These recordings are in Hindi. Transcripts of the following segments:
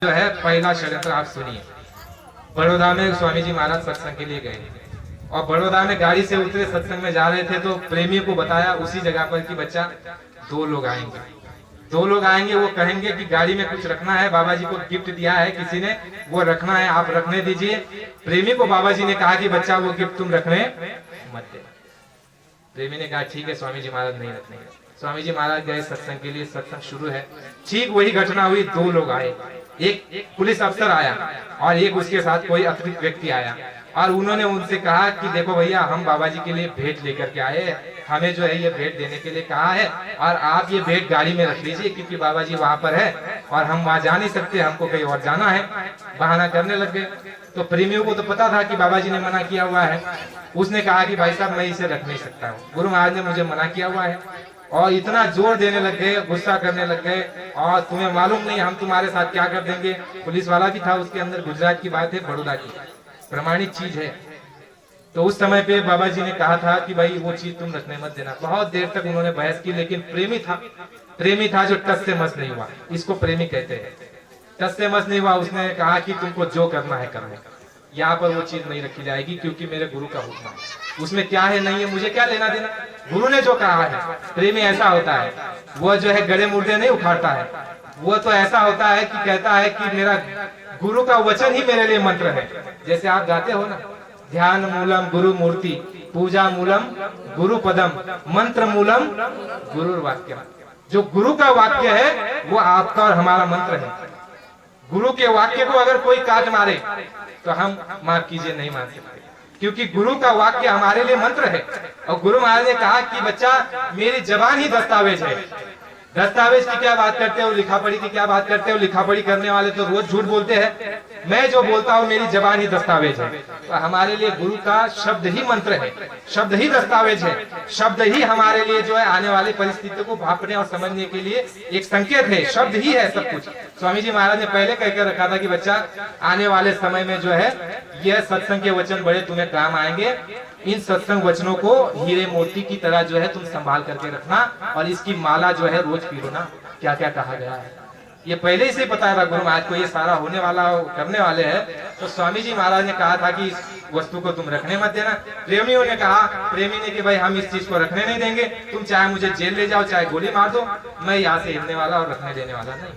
जो है पहला षड्यंत्र आप सुनिए। बड़ौदा में स्वामी जी महाराज सत्संग के लिए गए और बड़ौदा में गाड़ी से उतरे, सत्संग में जा रहे थे तो प्रेमी को बताया उसी जगह पर कि बच्चा दो लोग आएंगे, वो कहेंगे कि गाड़ी में कुछ रखना है, बाबा जी को गिफ्ट दिया है किसी ने, वो रखना है, आप रखने दीजिए। प्रेमी को बाबा जी ने कहा कि बच्चा वो गिफ्ट तुम रखने मत देना। प्रेमी ने कहा ठीक है स्वामी जी महाराज, नहीं रखने। स्वामी जी महाराज गए सत्संग के लिए, सत्संग शुरू है, ठीक वही घटना हुई। दो लोग आए, एक पुलिस अफसर आया और एक उसके साथ कोई अतिरिक्त व्यक्ति आया और उन्होंने उनसे कहा कि देखो भैया, हम बाबा जी के लिए भेंट लेकर के आए, हमें जो है ये भेंट देने के लिए कहा है और आप ये भेंट गाड़ी में रख लीजिए क्योंकि बाबा जी वहां पर है और हम वहां जा नहीं सकते, हमको कहीं और जाना है। बहाना करने लग गए। तो प्रेमियों को तो पता था कि बाबा जी ने मना किया हुआ है। उसने कहा कि भाई साहब मैं इसे रख नहीं सकता हूँ, गुरु महाराज ने मुझे मना किया हुआ है। और इतना जोर देने लग गए, गुस्सा करने लग गए, और तुम्हें मालूम नहीं हम तुम्हारे साथ क्या कर देंगे। पुलिस वाला भी था उसके अंदर, गुजरात की बात है, बड़ौदा की प्रमाणित चीज है। तो उस समय पे बाबा जी ने कहा था कि भाई वो चीज तुम रखने मत देना। बहुत देर तक उन्होंने बहस की, लेकिन प्रेमी था जो टस से मस नहीं हुआ। इसको प्रेमी कहते हैं, टस से मस नहीं हुआ। उसने कहा कि तुमको जो करना है करने, यहाँ पर वो चीज नहीं रखी जाएगी क्योंकि मेरे गुरु का हुक्म है। उसमें क्या है नहीं है मुझे क्या लेना देना, गुरु ने जो कहा है। प्रेमी ऐसा होता है, वो जो है गड़े मुर्दे नहीं उखाड़ता है, वो तो ऐसा होता है कि कहता है कि मेरा गुरु का वचन ही मेरे लिए मंत्र है। जैसे आप गाते हो ना, ध्यान मूलम गुरु मूर्ति, पूजा मूलम गुरु पदम, मंत्र मूलम गुरु वाक्य। जो गुरु का वाक्य है वो आपका और हमारा मंत्र है। गुरु के वाक्य को अगर कोई काट मारे तो हम माफ कीजिए नहीं मान सकते, क्योंकि गुरु का वाक्य हमारे लिए मंत्र है। और गुरु महाराज ने कहा कि बच्चा मेरी जबान ही दस्तावेज है। दस्तावेज की क्या बात करते हो, लिखा पढ़ी की क्या बात करते हो। लिखा पढ़ी करने वाले तो रोज झूठ बोलते हैं, मैं जो बोलता हूँ मेरी जबान ही दस्तावेज है। तो हमारे लिए गुरु का शब्द ही मंत्र है, शब्द ही दस्तावेज है, शब्द ही हमारे लिए जो है आने वाली परिस्थितियों को भांपने और समझने के लिए एक संकेत है। शब्द ही है सब कुछ। स्वामी जी महाराज ने पहले कहकर रखा था कि बच्चा आने वाले समय में जो है यह सत्संग के वचन बड़े तुम्हें काम आएंगे। इन सत्संग वचनों को हीरे मोती की तरह जो है तुम संभाल करके रखना और इसकी माला जो है रोज पीरोना। क्या क्या कहा गया है ये पहले ही से पता था गुरु महाराज को, ये सारा होने वाला करने वाले हैं। तो स्वामी जी महाराज ने कहा था कि इस वस्तु को तुम रखने मत देना। प्रेमियों ने कहा, प्रेमी ने कि भाई हम इस चीज को रखने नहीं देंगे, तुम चाहे मुझे जेल ले जाओ चाहे गोली मार दो, मैं यहाँ से हिलने वाला और रखने देने वाला नहीं।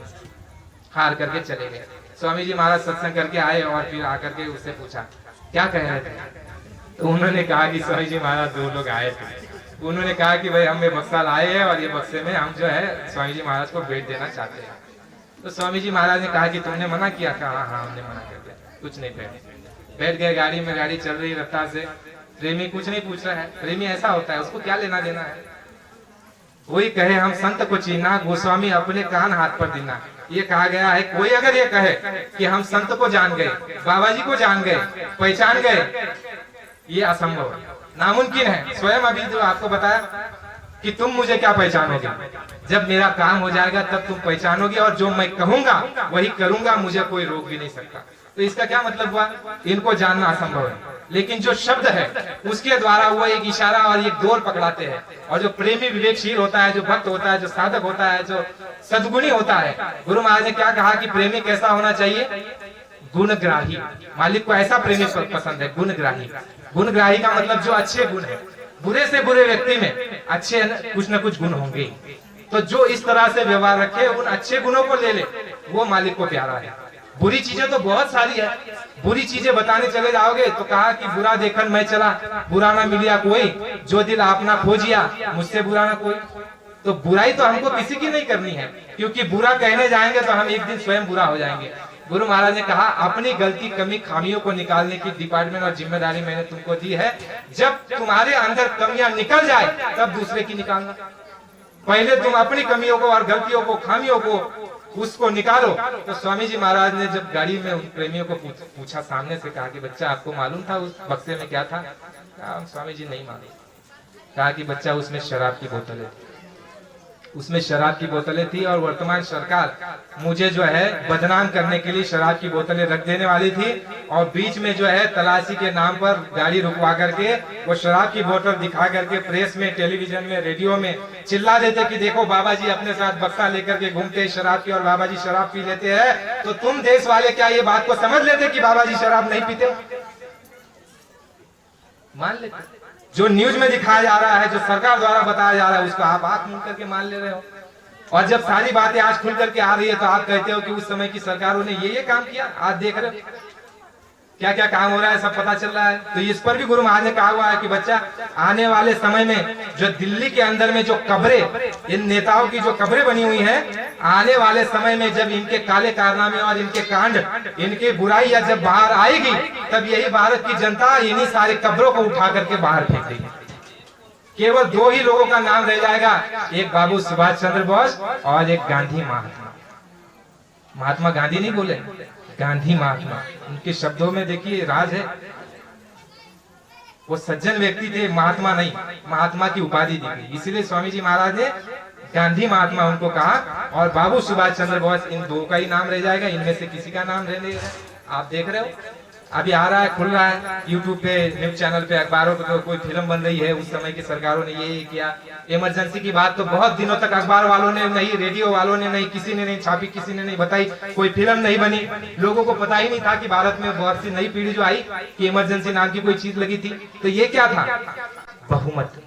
हार करके चले गए। स्वामी जी महाराज सत्संग करके आए और फिर आकर के उससे पूछा क्या कह रहे थे। तो उन्होंने कहा कि स्वामी जी महाराज दो लोग आए थे। उन्होंने कहा कि भाई हमें बक्सा लाए हैं और ये बक्से में हम जो है स्वामी जी महाराज को भेंट देना चाहते हैं। तो स्वामी जी महाराज ने कहा कि तुमने मना किया। कहा हाँ हमने मना कर दिया, कुछ नहीं। बैठ गए गाड़ी में, गाड़ी चल रही रफ्तार से। प्रेमी कुछ नहीं पूछ रहा है, प्रेमी ऐसा होता है, उसको क्या लेना देना है। कोई कहे हम संत को चीना, गोस्वामी अपने कान हाथ पर देना। ये कहा गया है, कोई अगर ये कहे कि हम संत को जान गए, बाबा जी को जान गए, पहचान गए, ये असंभव है, नामुमकिन है। स्वयं अभी जो आपको बताया कि तुम मुझे क्या पहचानोगे, जब मेरा काम हो जाएगा तब तुम पहचानोगे और जो मैं कहूंगा वही करूंगा, मुझे कोई रोक भी नहीं सकता। तो इसका क्या मतलब हुआ, इनको जानना असंभव है, लेकिन जो शब्द है उसके द्वारा वो एक इशारा और एक डोर पकड़ाते हैं। और जो प्रेमी विवेकशील होता है, जो भक्त होता है, जो साधक होता है, जो सद्गुणी होता है, गुरु महाराज ने क्या कहा कि प्रेमी कैसा होना चाहिए, गुणग्राही। मालिक को ऐसा प्रेमी पसंद है, गुणग्राही। गुणग्राही का मतलब जो अच्छे गुण है, बुरे से बुरे व्यक्ति में अच्छे कुछ न कुछ गुण होंगे। तो जो इस तरह से व्यवहार रखे, उन अच्छे गुणों को ले ले, वो मालिक को प्यारा है। बुरी चीजें तो बहुत सारी है, बुरी चीजें बताने चले जाओगे तो कहा कि बुरा देखन मैं चला, बुरा ना मिलिया कोई, जो दिल आपना खोजिया, मुझसे बुरा ना कोई। तो बुराई तो हमको किसी की नहीं करनी है, क्योंकि बुरा कहने जाएंगे तो हम एक दिन स्वयं बुरा हो जाएंगे। गुरु महाराज ने कहा अपनी गलती कमी खामियों को निकालने की डिपार्टमेंट और जिम्मेदारी मैंने तुमको दी है। जब तुम्हारे अंदर कमियां निकल जाए तब दूसरे की निकालना। पहले तुम अपनी कमियों को और गलतियों को, खामियों को, उसको निकालो। तो स्वामी जी महाराज ने जब गाड़ी में उन प्रेमियों को पूछा सामने से, कहा कि बच्चा आपको मालूम था उस बक्से में क्या था। कहा स्वामी जी नहीं मालूम। कहा कि बच्चा उसमें शराब की बोतल है। उसमें शराब की बोतलें थी और वर्तमान सरकार मुझे जो है बदनाम करने के लिए शराब की बोतलें रख देने वाली थी और बीच में जो है तलाशी के नाम पर गाड़ी रुकवा करके वो शराब की बोतल दिखा करके प्रेस में, टेलीविजन में, रेडियो में चिल्ला देते कि देखो बाबा जी अपने साथ बक्सा लेकर के घूमते हैं शराब की और बाबा जी शराब पी लेते हैं। तो तुम देश वाले क्या ये बात को समझ लेते कि बाबा जी शराब नहीं पीते? मान लेते। जो न्यूज में दिखाया जा रहा है, जो सरकार द्वारा बताया जा रहा है, उसको आप आंख मूंद करके मान ले रहे हो। और जब सारी बातें आज खुल करके आ रही है तो आप कहते हो कि उस समय की सरकारों ने ये काम किया। आज देख रहे हो क्या क्या काम हो रहा है, सब पता चल रहा है। तो इस पर भी गुरु महाराज ने कहा हुआ है कि बच्चा आने वाले समय में जो दिल्ली के अंदर में जो कब्रें, इन नेताओं की जो कब्रें बनी हुई हैं, आने वाले समय में जब इनके काले कारनामे और इनके कांड, इनकी बुराइयां जब बाहर आएगी, तब यही भारत की जनता इन्हीं सारे कब्रों को उठा करके बाहर फेंक देगी। केवल दो ही लोगों का नाम रह जाएगा, एक बाबू सुभाष चंद्र बोस और एक गांधी महात्मा। महात्मा गांधी नहीं बोले, गांधी महात्मा। उनके शब्दों में देखिए राज है। वो सज्जन व्यक्ति थे, महात्मा नहीं, महात्मा की उपाधि दी गई। इसीलिए स्वामी जी महाराज ने गांधी महात्मा उनको कहा और बाबू सुभाष चंद्र बोस, इन दो का ही नाम रह जाएगा, इनमें से किसी का नाम रहने। आप देख रहे हो अभी आ रहा है, खुल रहा है यूट्यूब पे, न्यूज चैनल पे, अखबारों पे, तो कोई फिल्म बन रही है। उस समय की सरकारों ने ये किया। इमरजेंसी की बात तो बहुत दिनों तक अखबार वालों ने नहीं, रेडियो वालों ने नहीं, किसी ने नहीं छापी, किसी ने नहीं बताई, कोई फिल्म नहीं बनी। लोगों को पता ही नहीं था कि भारत में बहुत सी नई पीढ़ी जो आई कि इमरजेंसी नाम की कोई चीज लगी थी। तो ये क्या था? बहुमत।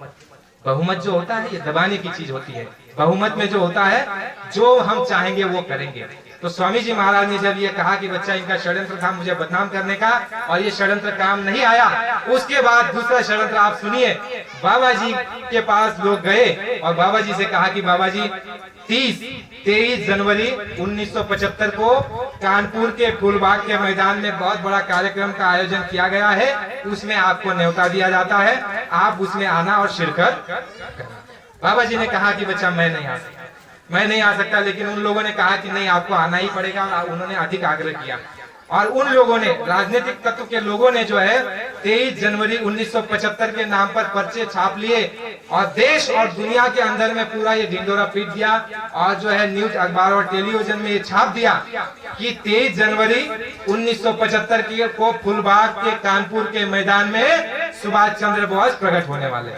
बहुमत जो होता है ये दबाने की चीज होती है। बहुमत में जो होता है, जो हम चाहेंगे वो करेंगे। तो स्वामी जी महाराज ने जब ये कहा कि बच्चा इनका षड्यंत्र था मुझे बदनाम करने का, और ये षड्यंत्र काम नहीं आया, उसके बाद दूसरा षड्यंत्र आप सुनिए। बाबा जी के पास लोग गए और बाबा जी से कहा कि बाबा जी 23 जनवरी 1975 को कानपुर के फूलबाग के मैदान में बहुत बड़ा कार्यक्रम का आयोजन किया गया है, उसमें आपको न्योता दिया जाता है, आप उसमें आना और शिरकत करना। बाबा जी ने कहा कि बच्चा मैं नहीं आ सकता, मैं नहीं आ सकता। लेकिन उन लोगों ने कहा कि नहीं आपको आना ही पड़ेगा। उन्होंने अधिक आग्रह किया और उन लोगों ने, राजनीतिक तत्व के लोगों ने जो है 23 जनवरी 1975 के नाम पर पर्चे छाप लिए और देश और दुनिया के अंदर में पूरा ये ढिंडोरा पीट दिया और जो है न्यूज, अखबार और टेलीविजन में ये छाप दिया कि 23 जनवरी 1975 को फूलबाग के कानपुर के मैदान में सुभाष चंद्र बोस प्रकट होने वाले।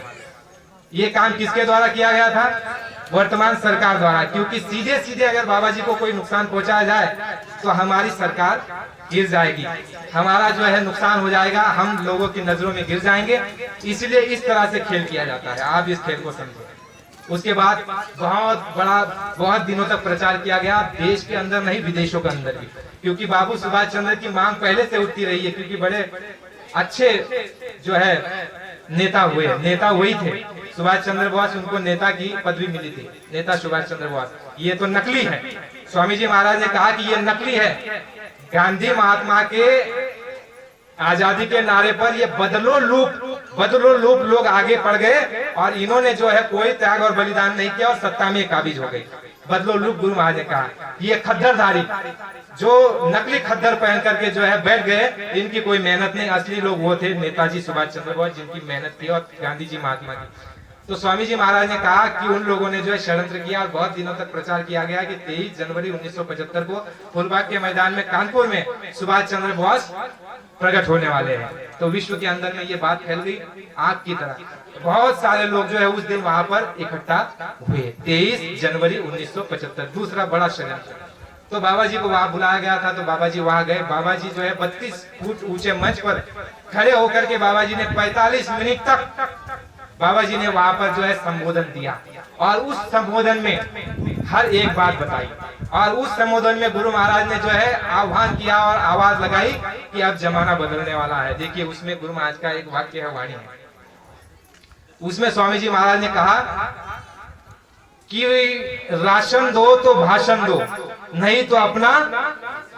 ये काम किसके द्वारा किया गया था? वर्तमान सरकार द्वारा। क्योंकि सीधे सीधे अगर बाबा जी को कोई नुकसान पहुंचाया जाए तो हमारी सरकार गिर जाएगी, हमारा जो है नुकसान हो जाएगा, हम लोगों की नजरों में गिर जाएंगे। इसलिए इस तरह से खेल किया जाता है। आप इस खेल को समझो। उसके बाद बहुत दिनों तक प्रचार किया गया, देश के अंदर नहीं विदेशों के अंदर भी, क्योंकि बाबू सुभाष चंद्र की मांग पहले से उठती रही है। क्योंकि बड़े अच्छे जो है नेता वही थे सुभाष चंद्र बोस, उनको नेता की पदवी मिली थी, नेता सुभाष चंद्र बोस। ये तो नकली है। स्वामी जी महाराज ने कहा कि ये नकली है। गांधी महात्मा के आजादी के नारे पर ये बदलो लूप लोग आगे पड़ गए और इन्होंने जो है कोई त्याग और बलिदान नहीं किया और सत्ता में काबिज हो गई। बदलो लूप गुरु महाराज ने कहा। ये खद्दरधारी जो नकली खद्दर पहन करके जो है बैठ गए, इनकी कोई मेहनत नहीं। असली लोग वो थे नेताजी सुभाष चंद्र बोस, जिनकी मेहनत थी, और गांधी जी महात्मा की। तो स्वामी जी महाराज ने कहा कि उन लोगों ने जो है षड्यंत्र किया और बहुत दिनों तक प्रचार किया गया कि 23 जनवरी 1975 को फूलबाग के मैदान में कानपुर में सुभाष चंद्र बोस प्रकट होने वाले हैं। तो विश्व के अंदर में ये बात फैल गई आग की तरह। बहुत सारे लोग जो है उस दिन वहां पर इकट्ठा हुए 23 जनवरी 1975। दूसरा बड़ा षड्यंत्र। तो बाबा जी को वहां बुलाया गया था, तो बाबा जी वहां गए। बाबा जी जो है 32 फुट ऊंचे मंच पर खड़े होकर के बाबा जी ने 45 मिनट तक बाबा जी ने वहां पर जो है संबोधन दिया और उस संबोधन में हर एक बात बताई। और उस संबोधन में गुरु महाराज ने जो है आह्वान किया और आवाज लगाई कि अब जमाना बदलने वाला है। देखिए उसमें गुरु महाराज का एक वाक्य है, वाणी है। उसमें स्वामी जी महाराज ने कहा कि राशन दो तो भाषण दो, नहीं तो अपना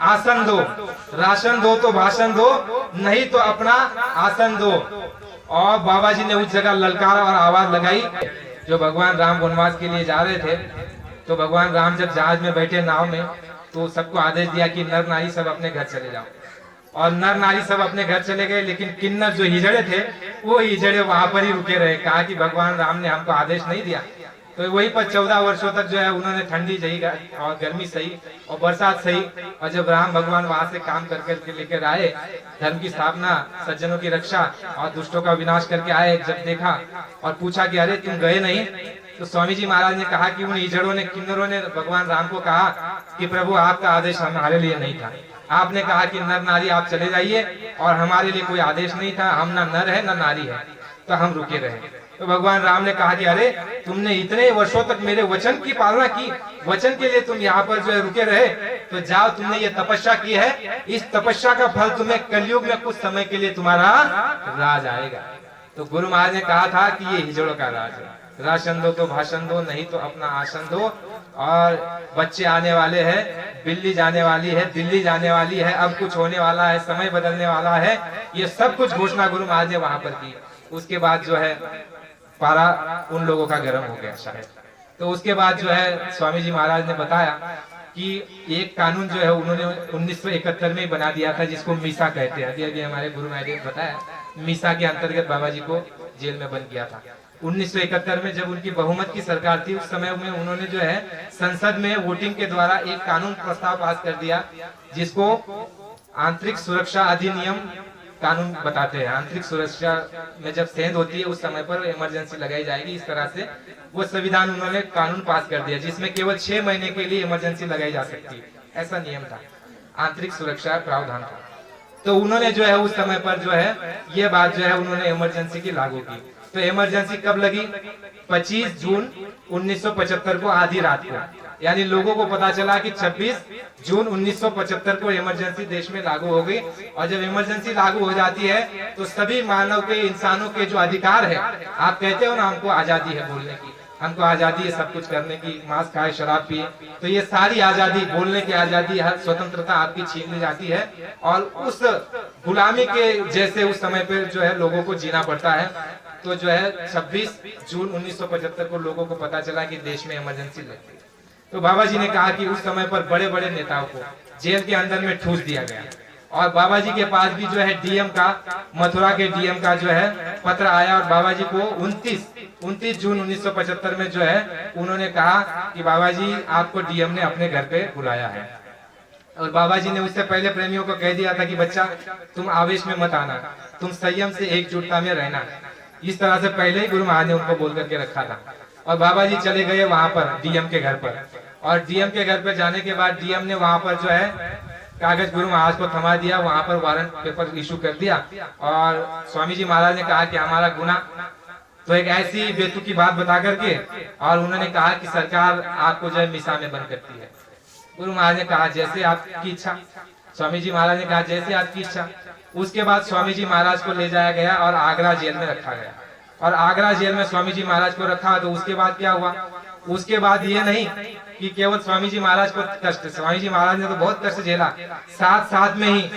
आसन दो। राशन दो तो भाषण दो, नहीं तो अपना आसन दो। और बाबा जी ने उस जगह ललकारा और आवाज लगाई। जो भगवान राम वनवास के लिए जा रहे थे, तो भगवान राम जब जहाज में बैठे नाव में, तो सबको आदेश दिया कि नर नारी सब अपने घर चले जाओ। और नर नारी सब अपने घर चले गए, लेकिन किन्नर जो हिजड़े थे वो हिजड़े वहां पर ही रुके रहे। कहा कि भगवान राम ने हमको आदेश नहीं दिया तो वहीं पर 14 वर्षों तक जो है उन्होंने ठंडी सही और गर्मी सही और बरसात सही। और जब राम भगवान वहां से काम कर करके लेकर आए, धर्म की स्थापना, सज्जनों की रक्षा और दुष्टों का विनाश करके आए, जब देखा और पूछा कि अरे तुम गए नहीं, तो स्वामी जी महाराज ने कहा कि उन ईजड़ों ने, किन्नरों ने भगवान राम को कहा कि प्रभु आपका आदेश हमारे लिए नहीं था। आपने कहा कि नर नारी आप चले जाइए और हमारे लिए कोई आदेश नहीं था, हम ना नर है ना नारी है, तो हम रुके रहे। तो भगवान राम ने कहा कि अरे तुमने इतने वर्षों तक मेरे वचन की पालना की, वचन के लिए तुम यहाँ पर जो है रुके रहे, तो जाओ, तुमने ये तपस्या की है, इस तपस्या का फल तुम्हें कलयुग में कुछ समय के लिए तुम्हारा राज आएगा। तो गुरु महाराज ने कहा था कि ये हिजड़ों का राज है, राशन दो तो भाषण दो, नहीं तो अपना आसन दो। और बच्चे आने वाले हैं, बिल्ली जाने वाली है, दिल्ली जाने वाली है, अब कुछ होने वाला है, समय बदलने वाला है, ये सब कुछ घोषणा गुरु महाराज ने वहां पर की। उसके बाद जो है पारा उन लोगों का गर्म हो गया शायद। तो उसके बाद जो है स्वामी जी महाराज ने बताया कि एक कानून जो है उन्होंने 1971 में बना दिया था, जिसको मीसा कहते हैं। अभी हमारे गुरु महाराज ने बताया, मीसा के अंतर्गत बाबा जी को जेल में बंद किया था। 1971 में जब उनकी बहुमत की सरकार थी, उस समय में उन्होंने जो है संसद में वोटिंग के द्वारा एक कानून प्रस्ताव पास कर दिया, जिसको आंतरिक सुरक्षा अधिनियम कानून बताते हैं। आंतरिक सुरक्षा में जब सेंध होती है उस समय पर इमरजेंसी लगाई जाएगी, इस तरह से वो संविधान उन्होंने कानून पास कर दिया, जिसमें केवल 6 महीने के लिए इमरजेंसी लगाई जा सकती है, ऐसा नियम था, आंतरिक सुरक्षा प्रावधान था। तो उन्होंने जो है उस समय पर जो है ये बात जो है उन्होंने इमरजेंसी की लागू की। तो इमरजेंसी कब लगी? 25 जून 1975 को आधी रात को, यानी लोगों को पता चला कि 26 जून 1975 को इमरजेंसी देश में लागू हो गई। और जब इमरजेंसी लागू हो जाती है तो सभी मानव के, इंसानों के जो अधिकार है, आप कहते हो ना हमको आजादी है बोलने की, हमको आजादी है सब कुछ करने की, मांस खाए शराब पिए, तो ये सारी आजादी, बोलने की आजादी, हर स्वतंत्रता आपकी छीन ली जाती है। और उस गुलामी के जैसे उस समय पे जो है लोगों को जीना पड़ता है। तो जो है 26 जून 1975 को लोगों को पता चला कि देश में इमरजेंसी लगी। तो बाबा जी ने कहा कि उस समय पर बड़े बड़े नेताओं को जेल के अंदर में ठूस दिया गया। और बाबा जी के पास भी जो है डीएम का, मथुरा के डीएम का जो है पत्र आया, और बाबा जी को 29 जून 1975 में जो है उन्होंने कहा कि बाबा जी आपको डीएम ने अपने घर पे बुलाया है। और बाबा जी ने उससे पहले प्रेमियों को कह दिया था कि बच्चा तुम आवेश में मत आना, तुम संयम से एकजुटता में रहना, इस तरह से पहले ही गुरु महाराज ने उनको बोल करके रखा था। और बाबा जी चले गए वहां पर डीएम के घर पर, और डीएम के घर पर जाने के बाद डीएम ने वहां पर जो है कागज गुरु महाराज को थमा दिया, वहां पर वारंट पेपर इशू कर दिया। और स्वामी जी महाराज ने कहा कि हमारा गुना, तो एक ऐसी बेतुकी बात बता करके, और उन्होंने कहा कि सरकार आपको जो है मिसा में बंद करती है। गुरु महाराज ने कहा जैसे आपकी इच्छा। स्वामी जी महाराज ने कहा जैसे आपकी इच्छा। उसके बाद स्वामी जी महाराज को ले जाया गया और आगरा जेल में रखा गया। और आगरा जेल में स्वामी जी महाराज को रखा, तो उसके बाद क्या हुआ? उसके बाद ये नहीं कि केवल स्वामी जी महाराज को कष्ट, स्वामी जी महाराज ने तो बहुत कष्ट झेला, साथ साथ में ही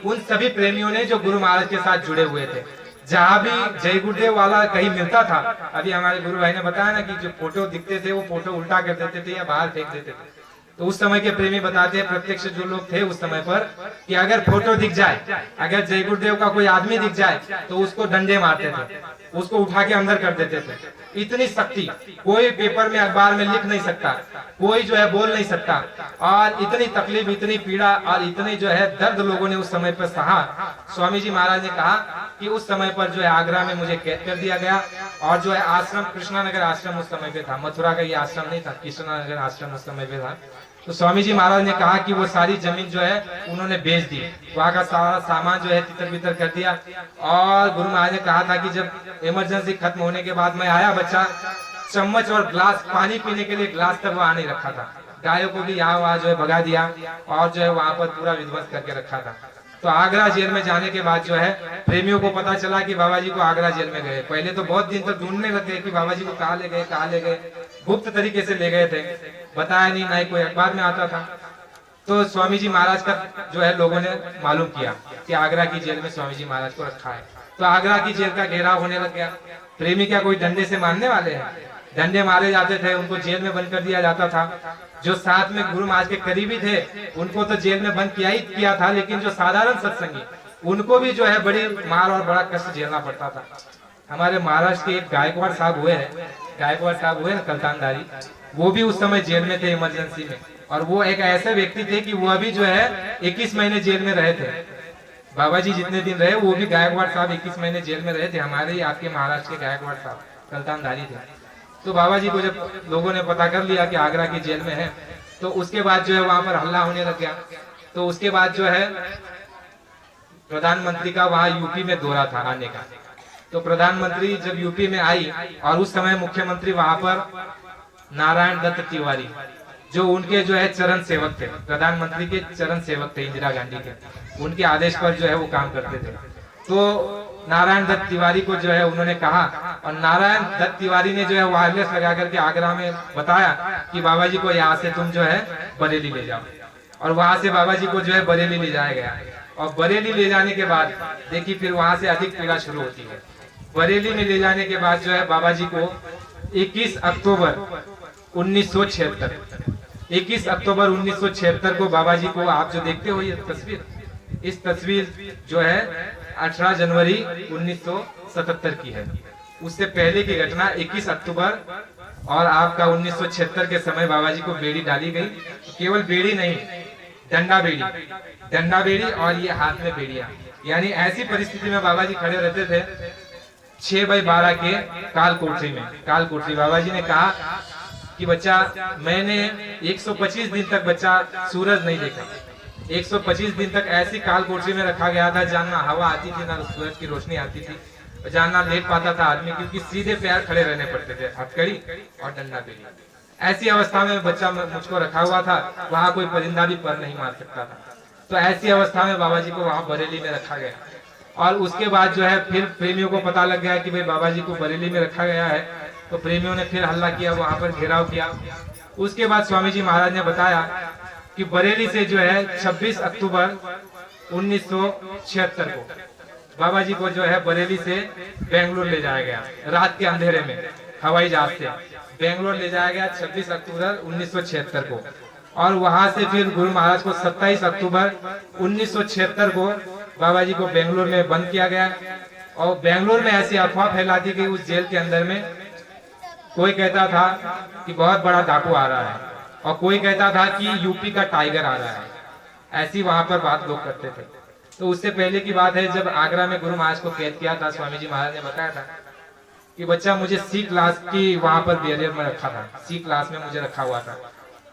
उन सभी प्रेमियों ने जो गुरु महाराज के साथ जुड़े हुए थे, जहाँ भी जय गुरुदेव वाला कहीं मिलता था, अभी हमारे गुरु भाई ने बताया ना कि जो फोटो दिखते थे वो फोटो उल्टा कर देते थे या बाहर फेंक देते थे। तो उस समय के प्रेमी बताते हैं, प्रत्यक्ष जो लोग थे उस समय पर, कि अगर फोटो दिख जाए, अगर जय गुरुदेव का कोई आदमी दिख जाए तो उसको डंडे मारते थे, उसको उठा के अंदर कर देते थे। इतनी शक्ति, कोई पेपर में अखबार में लिख नहीं सकता, कोई जो है बोल नहीं सकता। और इतनी तकलीफ, इतनी पीड़ा और इतने जो है दर्द लोगों ने उस समय पर सहा। स्वामी जी महाराज ने कहा कि उस समय पर जो है आगरा में मुझे कैद कर दिया गया, और जो है आश्रम, कृष्णानगर आश्रम उस समय पे था, मथुरा का ये आश्रम नहीं था, कृष्णानगर आश्रम उस समय पे था। तो स्वामी जी महाराज ने कहा कि वो सारी जमीन जो है उन्होंने बेच दी, वहाँ का सारा सामान जो है तितर बितर कर दिया। और गुरु महाराज ने कहा था कि जब इमरजेंसी खत्म होने के बाद मैं आया, बच्चा चम्मच और ग्लास, पानी पीने के लिए ग्लास तक वहाँ नहीं रखा था, गायों को भी यहाँ वहाँ जो है भगा दिया, और जो है वहाँ पर पूरा विध्वंस करके रखा था। तो आगरा जेल में जाने के बाद जो है प्रेमियों को पता चला कि बाबा जी को आगरा जेल में गए। पहले तो बहुत दिन तक ढूंढने लगे कि बाबा जी को कहाँ ले गए, कहाँ ले गए, गुप्त तरीके से ले गए थे, बताया नहीं, ना ही कोई अखबार में आता था। तो स्वामी जी महाराज का जो है लोगों ने मालूम किया कि आगरा की जेल में स्वामी जी महाराज को रखा है। तो आगरा की जेल का घेराव होने लग गया। प्रेमी क्या कोई डंडे से मारने वाले हैं? डंडे मारे जाते थे, उनको जेल में बंद कर दिया जाता था। जो साथ में गुरु महाराज के करीबी थे उनको तो जेल में बंद किया ही किया था, लेकिन जो साधारण सत्संगी उनको भी जो है बड़ी मार और बड़ा कष्ट झेलना पड़ता था। हमारे महाराष्ट्र के एक गायकवाड़ साहब हुए हैं, गायकवाड़ साहब हुए ना कलतानदारी, वो भी उस समय जेल में थे इमरजेंसी में। और वो एक ऐसे व्यक्ति थे कि वो अभी जो है 21 महीने जेल में रहे थे। बाबा जी जितने दिन रहे वो भी गायकवाड़ साहब 21 महीने जेल में रहे थे। हमारे ही आपके महाराष्ट्र के गायकवाड़ साहब कलतानदारी थे। तो बाबा जी को जब लोगों ने पता कर लिया कि आगरा की जेल में है, तो उसके बाद जो है वहां पर हल्ला होने लग गया। तो उसके बाद जो है प्रधानमंत्री का वहां यूपी में दौरा था आने का। तो प्रधानमंत्री जब यूपी में आई, और उस समय मुख्यमंत्री वहां पर नारायण दत्त तिवारी, जो उनके जो है चरण सेवक थे, प्रधानमंत्री के चरण सेवक थे इंदिरा गांधी के, उनके आदेश पर जो है वो काम करते थे। तो नारायण दत्त तिवारी को जो है उन्होंने कहा, और नारायण दत्त तिवारी ने जो है वायरलेस लगा करके आगरा में बताया कि बाबा जी को यहाँ से तुम जो है बरेली ले जाओ। और वहां से बाबा जी को जो है बरेली ले जाया गया। और बरेली ले जाने के बाद देखिए फिर वहां से अधिक पीड़ा शुरू होती है। बरेली में ले जाने के बाद जो है बाबा जी को 21 अक्टूबर 1976 21 अक्टूबर 1976 को बाबा जी को, आप जो देखते हो ये तस्वीर, इस तस्वीर जो है 18 जनवरी 1977 की है। उससे पहले की घटना 21 अक्टूबर और आपका 1976 के समय बाबा जी को बेड़ी डाली गई। केवल बेड़ी नहीं, डंडा बेड़ी, डंडा बेड़ी और ये हाथ में बेड़िया। यानी ऐसी परिस्थिति में बाबा जी खड़े रहते थे 6x12 के काल कोठरी में। काल कोठरी, बाबा जी ने कहा कि बच्चा, मैंने 125 दिन तक बच्चा सूरज नहीं देखा। 125 दिन तक ऐसी काल कोठरी में रखा गया था, जानना हवा आती थी ना सूरज की रोशनी आती थी, जानना लेट पाता था आदमी, क्योंकि सीधे पैर खड़े रहने पड़ते थे, हथकड़ी और डंडा बेड़ी। ऐसी अवस्था में बच्चा मुझको रखा हुआ था, वहां कोई परिंदा भी पर नहीं मार सकता था। तो ऐसी अवस्था में बाबा जी को वहां बरेली में रखा गया। और उसके बाद जो है फिर प्रेमियों को पता लग गया कि भाई बाबा जी को बरेली में रखा गया है, तो प्रेमियों ने फिर हल्ला किया, वहां पर घेराव किया। उसके बाद स्वामी जी महाराज ने बताया कि बरेली से जो है 26 अक्टूबर 1976 को बाबा जी को जो है बरेली से बेंगलोर ले जाया गया। रात के अंधेरे में हवाई जहाज से बेंगलोर ले जाया गया 26 अक्टूबर 1976 को। और वहां से फिर गुरु महाराज को 27 अक्टूबर 1976 को बाबा जी को बेंगलोर में बंद किया गया। और बेंगलोर में ऐसी अफवाह फैला दी गई उस जेल के अंदर में, कोई कहता था कि बहुत बड़ा डाकू आ रहा है, और कोई कहता था कि यूपी का टाइगर आ रहा है। ऐसी वहां पर बात लोग करते थे। तो उससे पहले की बात है, जब आगरा में गुरु महाराज को कैद किया था, स्वामी जी महाराज ने बताया था कि बच्चा, मुझे सी क्लास की वहां पर बैरियर में रखा था, सी क्लास में मुझे रखा हुआ था,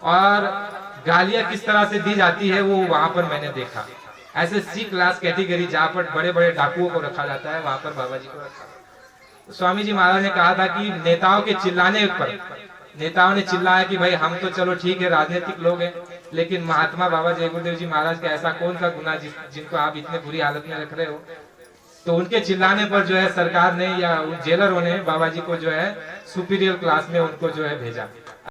और गालियां किस तरह से दी जाती है वो वहां पर मैंने देखा। ऐसे सी क्लास कैटेगरी जहाँ पर बड़े बड़े डाकुओं को रखा जाता है, वहां पर बाबा जी को रखा। तो स्वामी जी महाराज ने कहा था कि नेताओं के चिल्लाने पर, नेताओं ने चिल्लाया कि भाई हम तो चलो ठीक है राजनीतिक लोग हैं, लेकिन महात्मा बाबा जय गुरुदेव जी महाराज का ऐसा कौन सा गुना जिनको आप इतने बुरी हालत में रख रहे हो। तो उनके चिल्लाने पर जो है सरकार ने या जेलरों ने बाबा जी को जो है सुपीरियर क्लास में उनको जो है भेजा।